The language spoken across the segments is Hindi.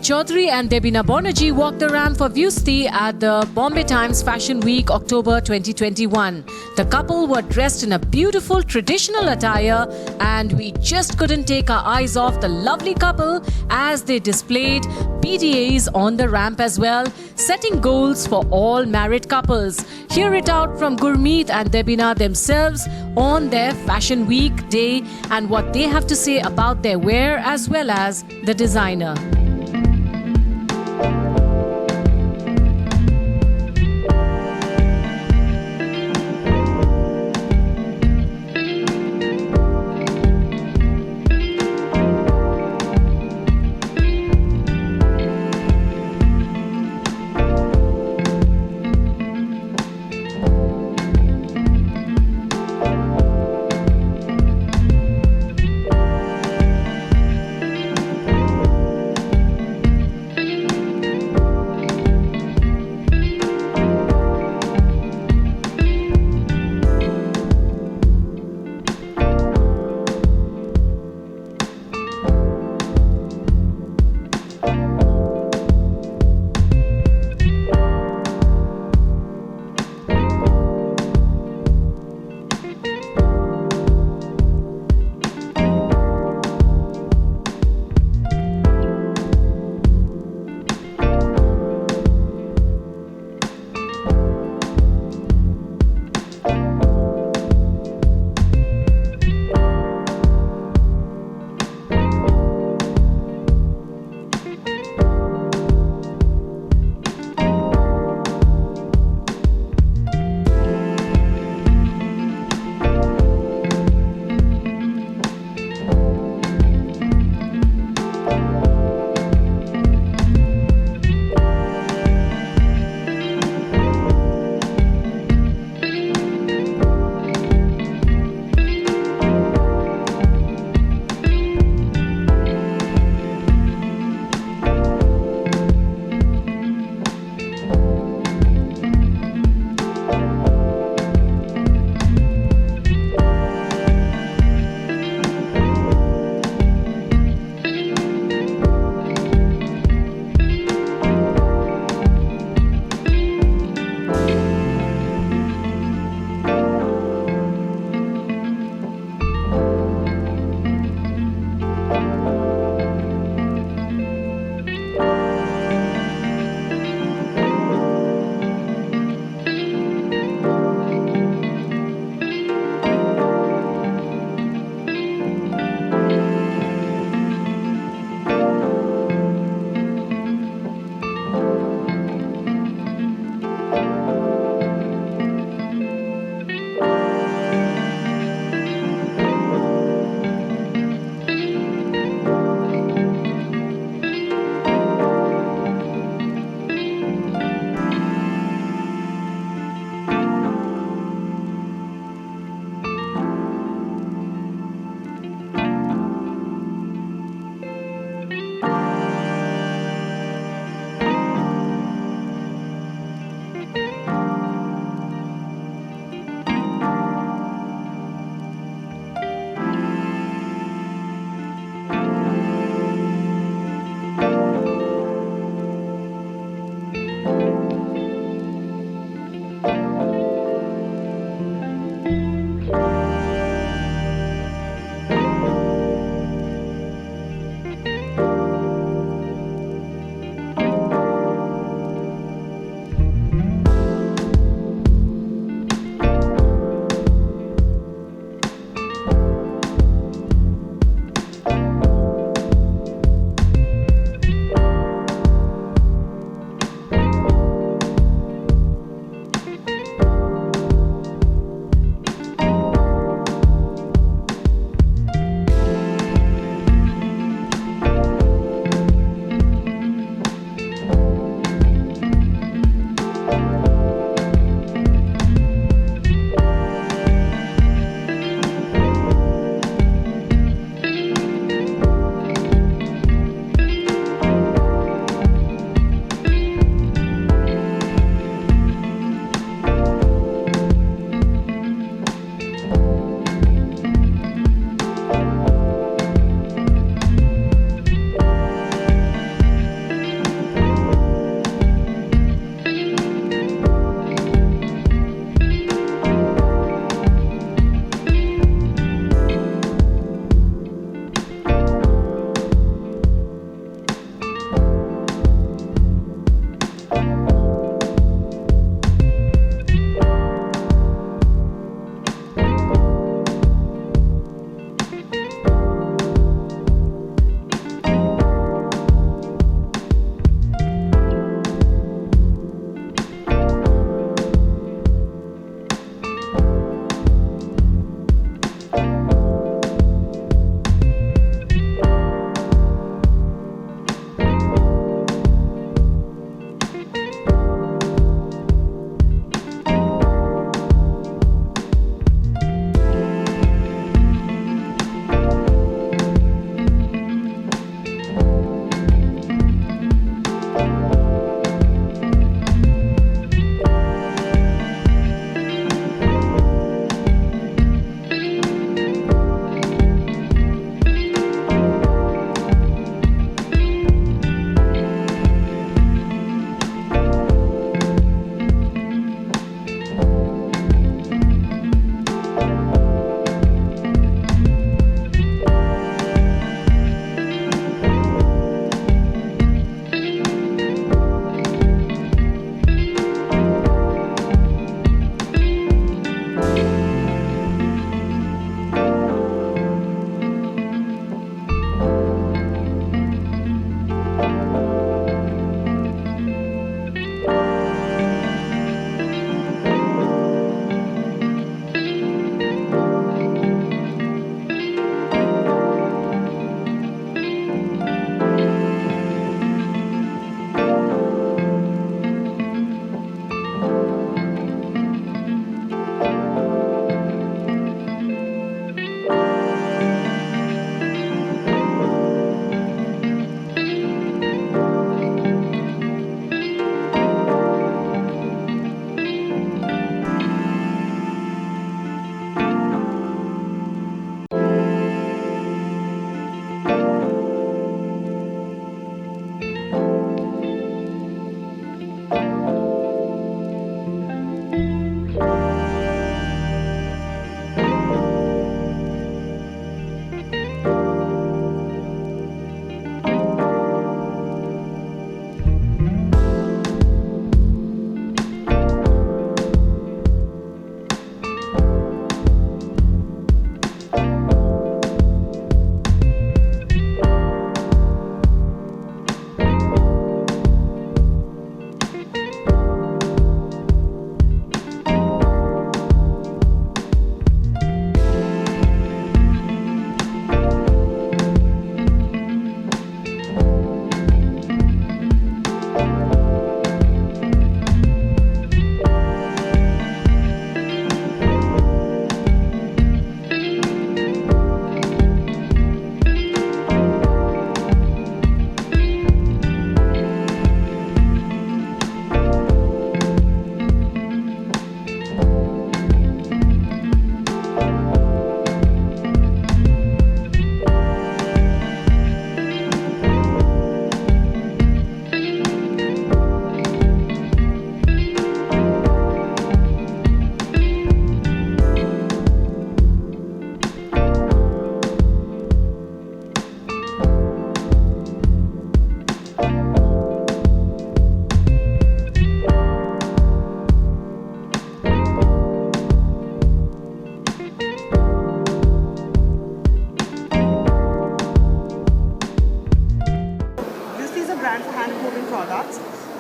Chaudhary and Debina Banerjee walked the ramp for Vyusti at the Bombay Times Fashion Week October 2021. The couple were dressed in a beautiful traditional attire, and we just couldn't take our eyes off the lovely couple as they displayed PDAs on the ramp as well, setting goals for all married couples. Hear it out from Gurmeet and Debina themselves on their Fashion Week day and what they have to say about their wear as well as the designer.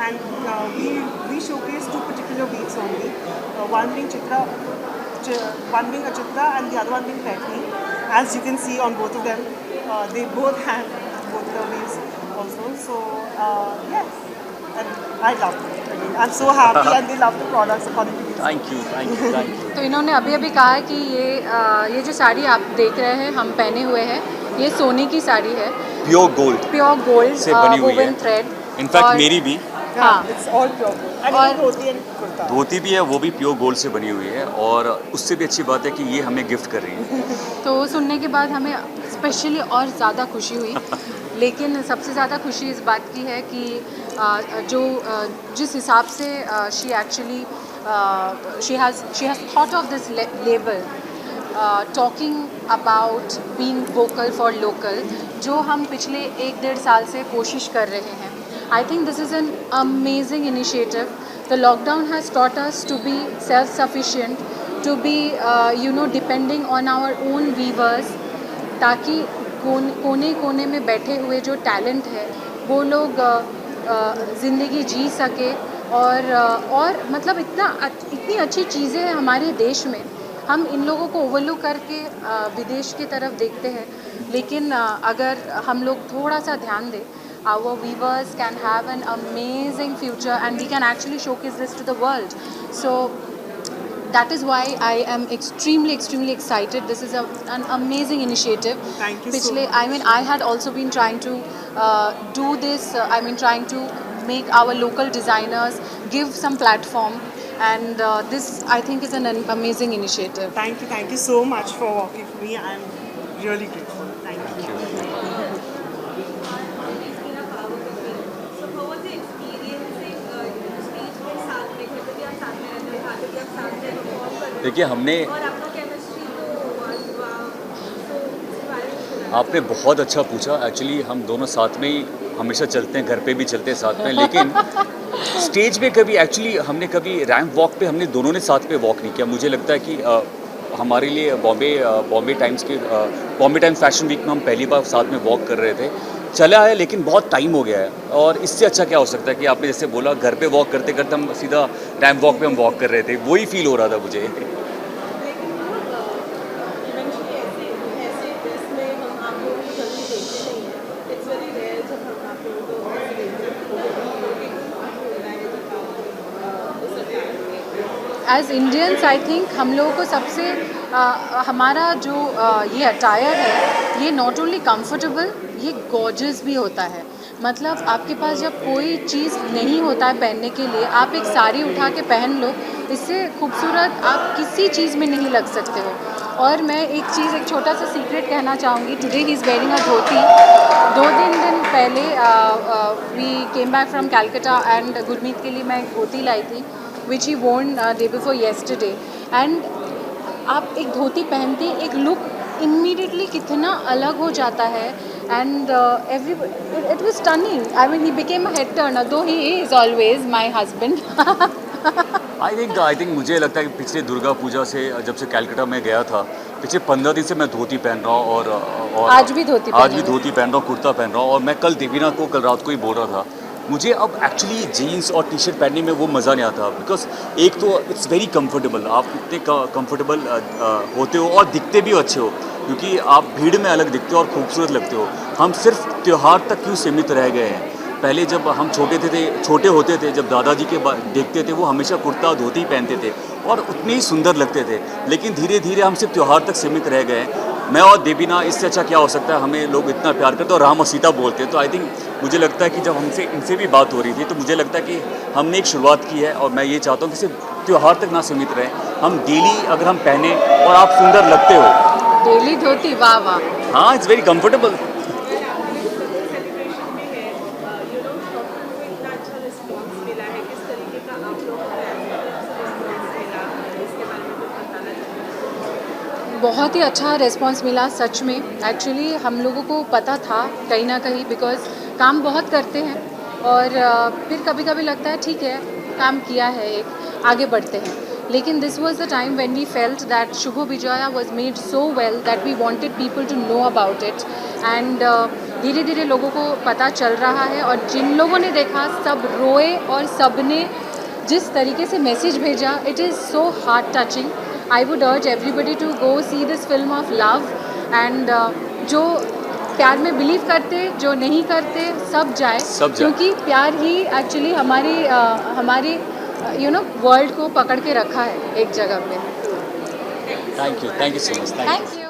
and we showcase 2 particular weeks only. One being Achitra and the other one being Paithni. As you can see on both of them, they both have both the weeks also. So yes, and I love it. I mean, I'm so happy and they love the products according to me. Thank you thank you thank you. तो इन्होंने अभी अभी कहा है कि ये जो साड़ी आप देख रहे हैं हम पहने हुए हैं, ये सोने की साड़ी है, प्योर गोल्ड से बनी हुई है। Woven thread. इनफैक्ट मेरी भी हाँ, It's all pure gold. And और- even dhoti and kurta. धोती भी है, वो भी प्योर गोल्ड से बनी हुई है, और उससे भी अच्छी बात है कि ये हमें गिफ्ट कर रही है। तो सुनने के बाद हमें स्पेशली और ज़्यादा खुशी हुई। लेकिन सबसे ज़्यादा खुशी इस बात की है कि जिस हिसाब से she actually she has thought of this label, talking about being vocal for local, जो हम पिछले 1-1.5 साल से कोशिश कर रहे हैं। I think this is an amazing initiative. The lockdown has taught us to be self-sufficient, to be depending on our own weavers, ताकि कोने कोने में बैठे हुए जो टैलेंट है वो लोग ज़िंदगी जी सके, और मतलब इतनी अच्छी चीज़ें हैं हमारे देश में। हम इन लोगों को ओवरलुक करके विदेश की तरफ देखते हैं, लेकिन अगर हम लोग थोड़ा सा ध्यान दें, our weavers can have an amazing future and we can actually showcase this to the world. So that is why I am extremely excited. This is an amazing initiative. Thank you so much. I mean, I had also been trying to do this, trying to make our local designers give some platform, and this I think is an amazing initiative. Thank you so much for working for me. I'm really grateful. Thank you. देखिए, आपने बहुत अच्छा पूछा। एक्चुअली हम दोनों साथ में ही हमेशा चलते हैं, घर पे भी चलते हैं साथ में, लेकिन स्टेज पे कभी हमने कभी रैंप वॉक पे हमने दोनों ने साथ पे वॉक नहीं किया। मुझे लगता है कि हमारे लिए बॉम्बे टाइम्स फैशन वीक में हम पहली बार साथ में वॉक कर रहे थे। चला है, लेकिन बहुत टाइम हो गया है, और इससे अच्छा क्या हो सकता है कि आपने जैसे बोला, घर पे वॉक करते करते हम सीधा रैंप वॉक पे हम वॉक कर रहे थे, वही फील हो रहा था मुझे। एज इंडियंस आई थिंक हम लोगों को सबसे हमारा जो ये अटायर है, ये नॉट ओनली कंफर्टेबल, ये गॉर्जियस भी होता है। मतलब आपके पास जब कोई चीज़ नहीं होता है पहनने के लिए, आप एक साड़ी उठा के पहन लो, इससे खूबसूरत आप किसी चीज़ में नहीं लग सकते हो। और मैं एक छोटा सा सीक्रेट कहना चाहूँगी। Today he is wearing a dhoti. 2 दिन पहले we came back from Calcutta and Gurmeet के लिए मैं एक धोती लाई थी, which he worn day before yesterday, and आप एक धोती पहनते ही एक लुक immediately कितना अलग हो जाता है, and it was stunning. I mean, he became a head turner, though he is always my husband. I think मुझे लगता है कि पिछले दुर्गा पूजा से, जब से कैलकाटा में गया था, पिछले 15 दिन से मैं धोती पहन रहा हूँ, और आज भी धोती पहन रहा हूँ, कुर्ता पहन रहा हूँ। और मैं कल देवीना को कल रात को ही बोल रहा था, मुझे अब एक्चुअली जीन्स और टी शर्ट पहनने में वो मज़ा नहीं आता, बिकॉज एक तो इट्स वेरी कंफर्टेबल, आप इतने कंफर्टेबल होते हो और दिखते भी अच्छे हो, क्योंकि आप भीड़ में अलग दिखते हो और खूबसूरत लगते हो। हम सिर्फ त्यौहार तक क्यों सीमित रह गए हैं? पहले जब हम छोटे होते थे, जब दादाजी के देखते थे, वो हमेशा कुर्ता धोती पहनते थे और उतने ही सुंदर लगते थे, लेकिन धीरे धीरे हम सिर्फ त्यौहार तक सीमित रह गए हैं। मैं और देवीना, इससे अच्छा क्या हो सकता है? हमें लोग इतना प्यार करते हैं और राम और सीता बोलते हैं। तो आई थिंक मुझे लगता है कि जब इनसे भी बात हो रही थी, तो मुझे लगता है कि हमने एक शुरुआत की है, और मैं ये चाहता हूँ कि सिर्फ त्यौहार तक ना सीमित रहें, हम डेली अगर हम पहने और आप सुंदर लगते हो। डेली धोती, वाह वाह। हाँ, इट्स वेरी कंफर्टेबल। बहुत ही अच्छा रिस्पांस मिला सच में। एक्चुअली हम लोगों को पता था कहीं ना कहीं, बिकॉज काम बहुत करते हैं और फिर कभी कभी लगता है ठीक है काम किया है, एक आगे बढ़ते हैं, लेकिन this was the time when we felt that Shubh Vijaya was made so well that we wanted people to know about it and धीरे धीरे लोगों को पता चल रहा है और जिन लोगों ने देखा सब रोए और सब ने जिस तरीके से मैसेज भेजा it is so heart touching. I would urge everybody to go see this film of love and जो प्यार में बिलीव करते जो नहीं करते सब जाए क्योंकि प्यार ही एक्चुअली हमारी वर्ल्ड को पकड़ के रखा है एक जगह पे. Thank you so much. Thank you.